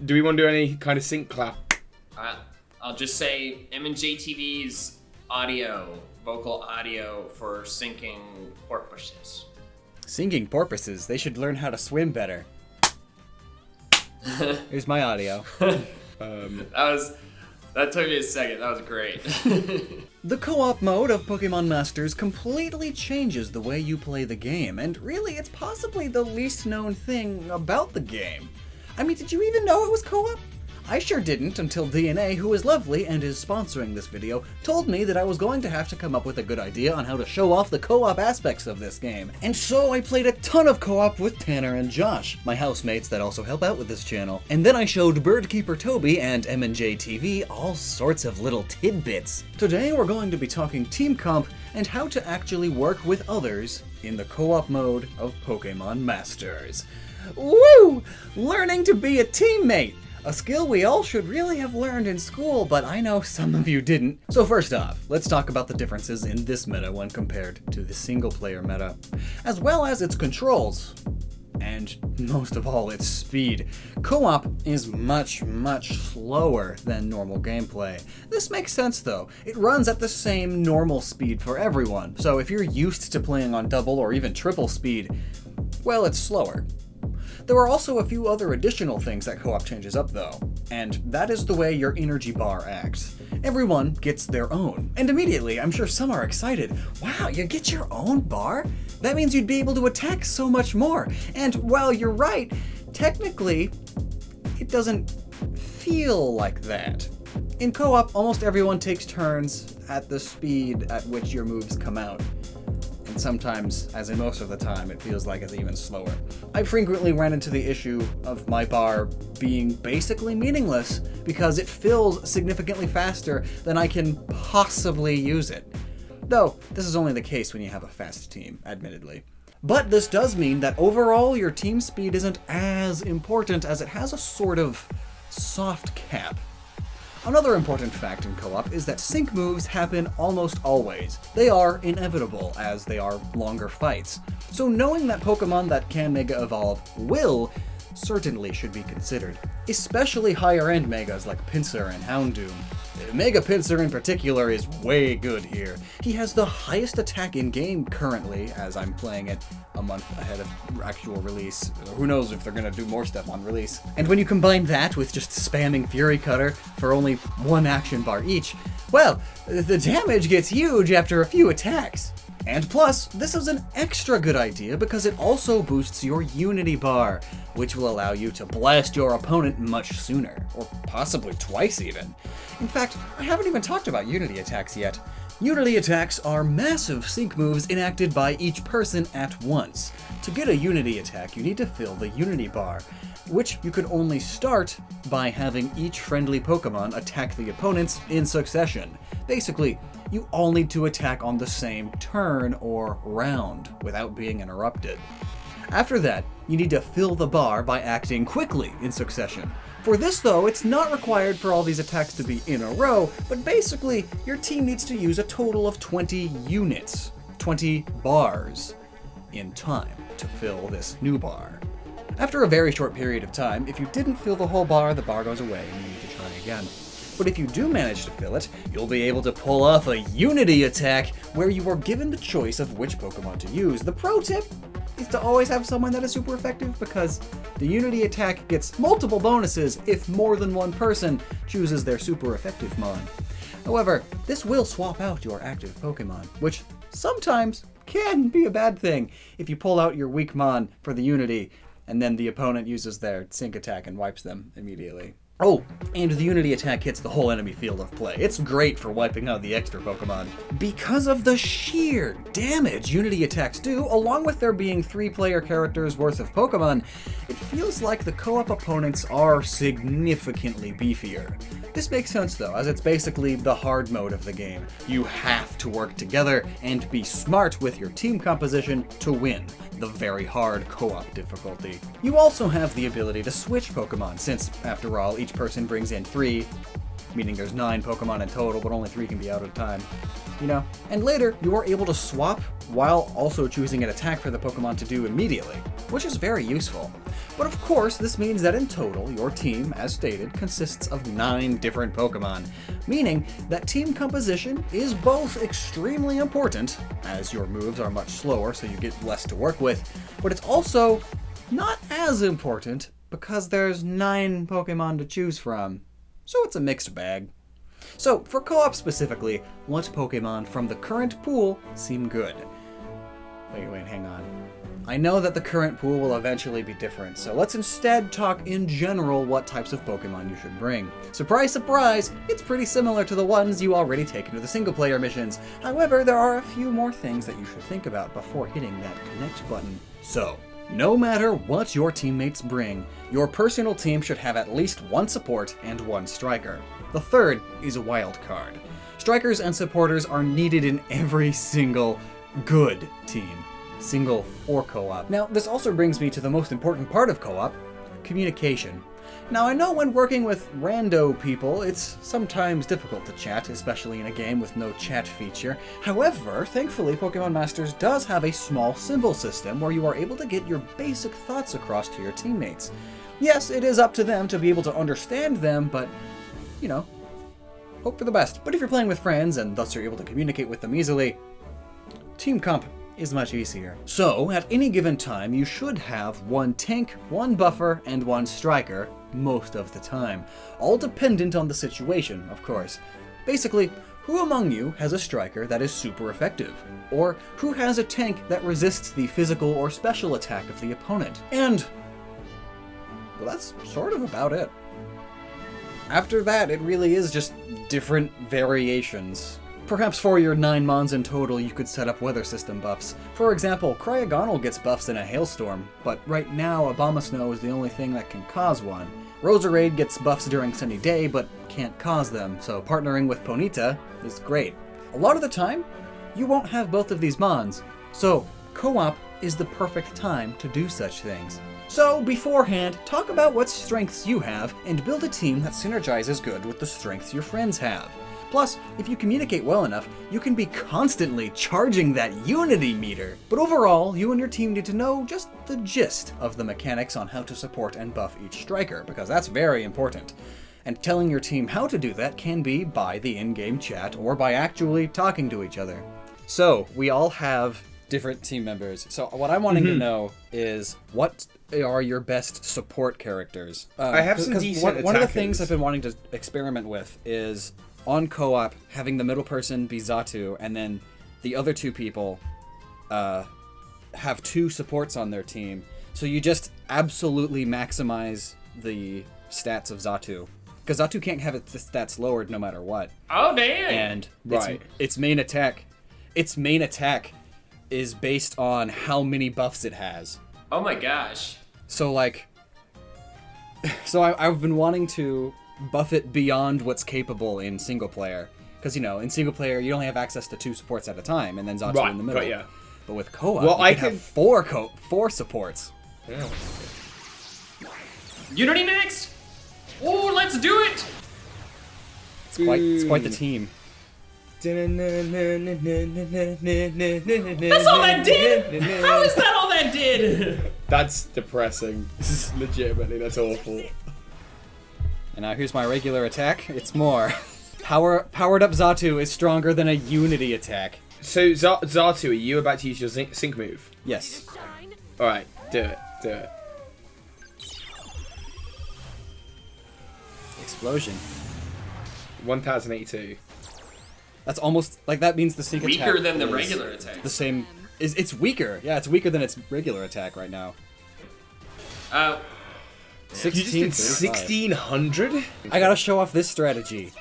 do we want to do any kind of sync clap? I'll just say MandJTV's vocal audio for syncing porpoises. Singing porpoises, they should learn how to swim better. Here's my audio. That took me a second. That was great. The co-op mode of Pokemon Masters completely changes the way you play the game, and really it's possibly the least known thing about the game. I mean, did you even know it was co-op? I sure didn't until DNA, who is lovely and is sponsoring this video, told me that I was going to have to come up with a good idea on how to show off the co-op aspects of this game. And so I played a ton of co-op with Tanner and Josh, my housemates that also help out with this channel. And then I showed Birdkeeper Toby and MandJTV all sorts of little tidbits. Today we're going to be talking team comp and how to actually work with others in the co-op mode of Pokemon Masters. Woo! Learning to be a teammate! A skill we all should really have learned in school, but I know some of you didn't. So first off, let's talk about the differences in this meta when compared to the single-player meta, as well as its controls, and most of all, its speed. Co-op is much slower than normal gameplay. This makes sense though. It runs at the same normal speed for everyone, so if you're used to playing on double or even triple speed, well, it's slower. There are also a few other additional things that co-op changes up though, and that is the way your energy bar acts. Everyone gets their own, and immediately I'm sure some are excited. Wow, you get your own bar? That means you'd be able to attack so much more. And while you're right, technically, it doesn't feel like that. In co-op, almost everyone takes turns at the speed at which your moves come out. And sometimes, as in most of the time, it feels like it's even slower. I frequently ran into the issue of my bar being basically meaningless because it fills significantly faster than I can possibly use it. Though, this is only the case when you have a fast team, admittedly. But this does mean that overall your team speed isn't as important as it has a sort of soft cap. Another important fact in co-op is that sync moves happen almost always. They are inevitable, as they are longer fights. So knowing that Pokemon that can Mega Evolve will certainly should be considered. Especially higher end Megas like Pinsir and Houndoom. Mega Pinsir in particular is way good here. He has the highest attack in game currently, as I'm playing it a month ahead of actual release. Who knows if they're gonna do more stuff on release. And when you combine that with just spamming Fury Cutter for only one action bar each, well, the damage gets huge after a few attacks. And plus, this is an extra good idea because it also boosts your Unity bar, which will allow you to blast your opponent much sooner, or possibly twice even. In fact, I haven't even talked about Unity attacks yet. Unity attacks are massive sync moves enacted by each person at once. To get a Unity attack, you need to fill the Unity bar, which you can only start by having each friendly Pokemon attack the opponents in succession. Basically, you all need to attack on the same turn or round without being interrupted. After that, you need to fill the bar by acting quickly in succession. For this though, it's not required for all these attacks to be in a row, but basically, your team needs to use a total of 20 units, 20 bars, in time to fill this new bar. After a very short period of time, if you didn't fill the whole bar, the bar goes away and you need to try again. But if you do manage to fill it, you'll be able to pull off a Unity attack where you are given the choice of which Pokemon to use. The pro tip is to always have someone that is super effective because the Unity attack gets multiple bonuses if more than one person chooses their super effective mon. However, this will swap out your active Pokemon, which sometimes can be a bad thing if you pull out your weak mon for the Unity and then the opponent uses their sync attack and wipes them immediately. Oh, and the Unity attack hits the whole enemy field of play. It's great for wiping out the extra Pokemon. Because of the sheer damage Unity attacks do, along with there being 3-player characters worth of Pokemon, it feels like the co-op opponents are significantly beefier. This makes sense though, as it's basically the hard mode of the game. You have to work together and be smart with your team composition to win the very hard co-op difficulty. You also have the ability to switch Pokemon, since, after all, each person brings in 3, meaning there's 9 Pokemon in total, but only 3 can be out at a time. You know? And later, you are able to swap while also choosing an attack for the Pokemon to do immediately, which is very useful. But of course, this means that in total, your team, as stated, consists of 9 different Pokemon, meaning that team composition is both extremely important, as your moves are much slower so you get less to work with, but it's also not as important because there's 9 Pokemon to choose from. So it's a mixed bag. So, for co-op specifically, what Pokemon from the current pool seem good? Wait, hang on. I know that the current pool will eventually be different, so let's instead talk in general what types of Pokemon you should bring. Surprise, surprise, it's pretty similar to the ones you already take into the single-player missions. However, there are a few more things that you should think about before hitting that connect button. So, no matter what your teammates bring, your personal team should have at least 1 support and 1 striker. The third is a wild card. Strikers and supporters are needed in every single good team, single or co-op. Now, this also brings me to the most important part of co-op, communication. Now, I know when working with rando people, it's sometimes difficult to chat, especially in a game with no chat feature. However, thankfully, Pokemon Masters does have a small symbol system where you are able to get your basic thoughts across to your teammates. Yes, it is up to them to be able to understand them, but, you know, hope for the best. But if you're playing with friends, and thus you're able to communicate with them easily, team comp is much easier. So, at any given time, you should have 1 tank, 1 buffer, and 1 striker most of the time. All dependent on the situation, of course. Basically, who among you has a striker that is super effective? Or who has a tank that resists the physical or special attack of the opponent? And, well, that's sort of about it. After that, it really is just different variations. Perhaps for your 9 mons in total, you could set up weather system buffs. For example, Cryogonal gets buffs in a hailstorm, but right now Abomasnow is the only thing that can cause one. Roserade gets buffs during sunny day, but can't cause them, so partnering with Ponyta is great. A lot of the time, you won't have both of these mons, so co-op is the perfect time to do such things. So, beforehand, talk about what strengths you have, and build a team that synergizes good with the strengths your friends have. Plus, if you communicate well enough, you can be constantly charging that unity meter. But overall, you and your team need to know just the gist of the mechanics on how to support and buff each striker, because that's very important. And telling your team how to do that can be by the in-game chat or by actually talking to each other. So, we all have different team members. So what I'm wanting to know is, what are your best support characters? I have some decent one of the things I've been wanting to experiment with is, on co-op, having the middle person be Xatu, and then the other 2 people have 2 supports on their team. So you just absolutely maximize the stats of Xatu. Because Xatu can't have its stats lowered no matter what. Oh, damn! And Right. its main attack is based on how many buffs it has. Oh my gosh. So, like... So I've been wanting to buff it beyond what's capable in single player, because in single player you only have access to 2 supports at a time, and then Xatu in the middle. Got ya. But with co-op, Well, you can have 4 supports. Yeah. Unity next? Oh, let's do it! It's quite the team. That's all that did? How is that all that did? That's depressing. Legitimately, that's awful. And now here's my regular attack. It's more. Powered up Xatu is stronger than a unity attack. So, Xatu, are you about to use your sync move? Yes. Alright, do it. Explosion. 1082. That's almost, like, that means the sync attack Weaker than the is regular attack. the same. It's weaker. Yeah, it's weaker than its regular attack right now. Uh, You just did 1600? I gotta show off this strategy.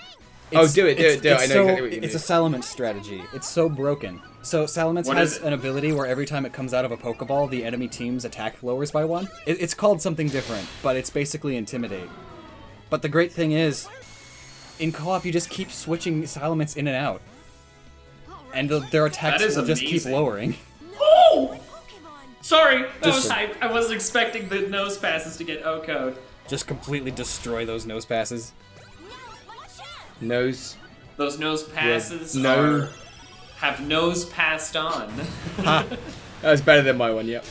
Do it. I know exactly what you It's do. a Salamence strategy. It's so broken. So Salamence What has is it? an ability where every time it comes out of a Pokeball, the enemy team's attack lowers by 1. It's called something different, but it's basically Intimidate. But the great thing is, in co-op, you just keep switching Salamence in and out. And their attacks That is will just keep amazing. lowering. oh! Sorry, that Just- was hype. I wasn't expecting the nose passes to get O-code. Just completely destroy those nose passes. Nose. Those nose passes no. have nose passed on. That was better than my one, yep.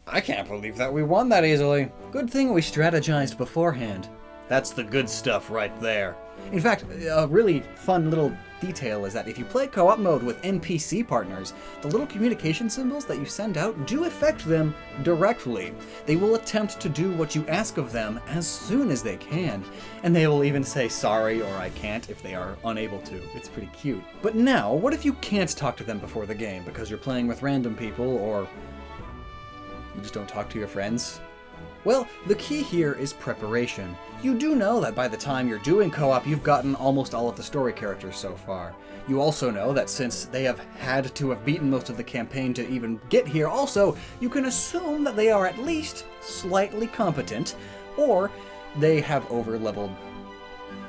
I can't believe that we won that easily. Good thing we strategized beforehand. That's the good stuff right there. In fact, a really fun little detail is that if you play co-op mode with NPC partners, the little communication symbols that you send out do affect them directly. They will attempt to do what you ask of them as soon as they can, and they will even say sorry or I can't if they are unable to. It's pretty cute. But now, what if you can't talk to them before the game because you're playing with random people, or you just don't talk to your friends? Well, the key here is preparation. You do know that by the time you're doing co-op, you've gotten almost all of the story characters so far. You also know that since they have had to have beaten most of the campaign to even get here, also, you can assume that they are at least slightly competent, or they have over-leveled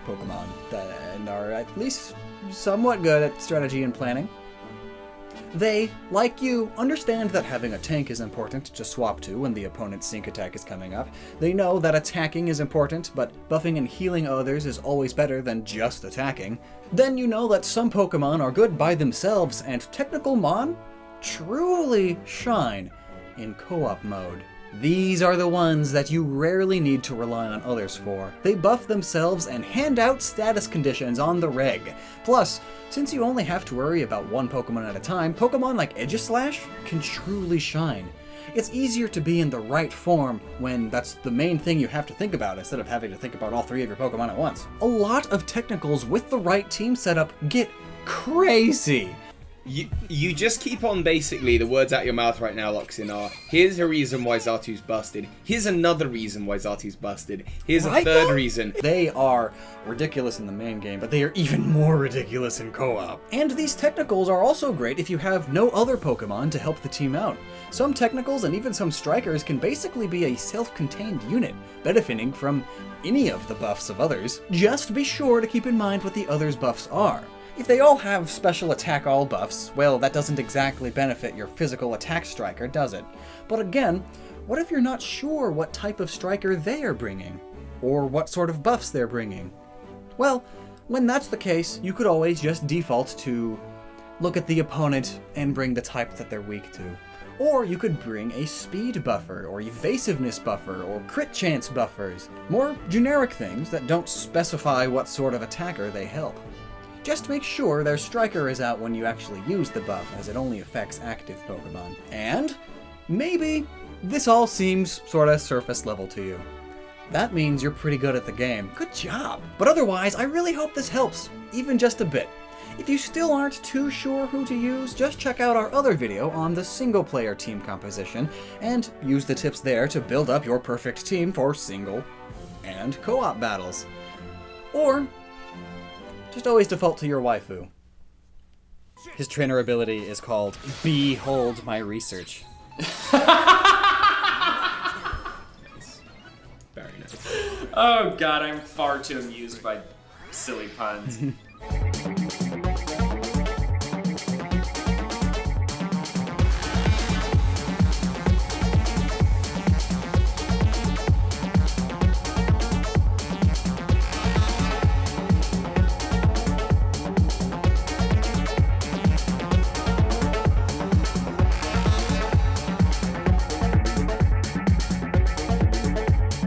Pokemon and are at least somewhat good at strategy and planning. They, like you, understand that having a tank is important to swap to when the opponent's sync attack is coming up. They know that attacking is important, but buffing and healing others is always better than just attacking. Then you know that some Pokemon are good by themselves, and Technical Mon truly shine in co-op mode. These are the ones that you rarely need to rely on others for. They buff themselves and hand out status conditions on the reg. Plus, since you only have to worry about one Pokemon at a time, Pokemon like Aegislash can truly shine. It's easier to be in the right form when that's the main thing you have to think about instead of having to think about all three of your Pokemon at once. A lot of technicals with the right team setup get crazy. You just keep on basically, the words out your mouth right now, Lockstin, are, here's a reason why Xatu's busted, here's another reason why Xatu's busted, here's a third reason. They are ridiculous in the main game, but they are even more ridiculous in co-op. And these technicals are also great if you have no other Pokemon to help the team out. Some technicals and even some strikers can basically be a self-contained unit, benefiting from any of the buffs of others. Just be sure to keep in mind what the others' buffs are. If they all have special attack all buffs, well, that doesn't exactly benefit your physical attack striker, does it? But again, what if you're not sure what type of striker they are bringing? Or what sort of buffs they're bringing? Well, when that's the case, you could always just default to look at the opponent and bring the type that they're weak to. Or you could bring a speed buffer, or evasiveness buffer, or crit chance buffers. More generic things that don't specify what sort of attacker they help. Just make sure their striker is out when you actually use the buff, as it only affects active Pokemon. And maybe this all seems sorta surface level to you. That means you're pretty good at the game. Good job! But otherwise, I really hope this helps, even just a bit. If you still aren't too sure who to use, just check out our other video on the single-player team composition, and use the tips there to build up your perfect team for single and co-op battles. Or just always default to your waifu. His trainer ability is called Behold My Research. Very nice. Oh god, I'm far too amused by silly puns.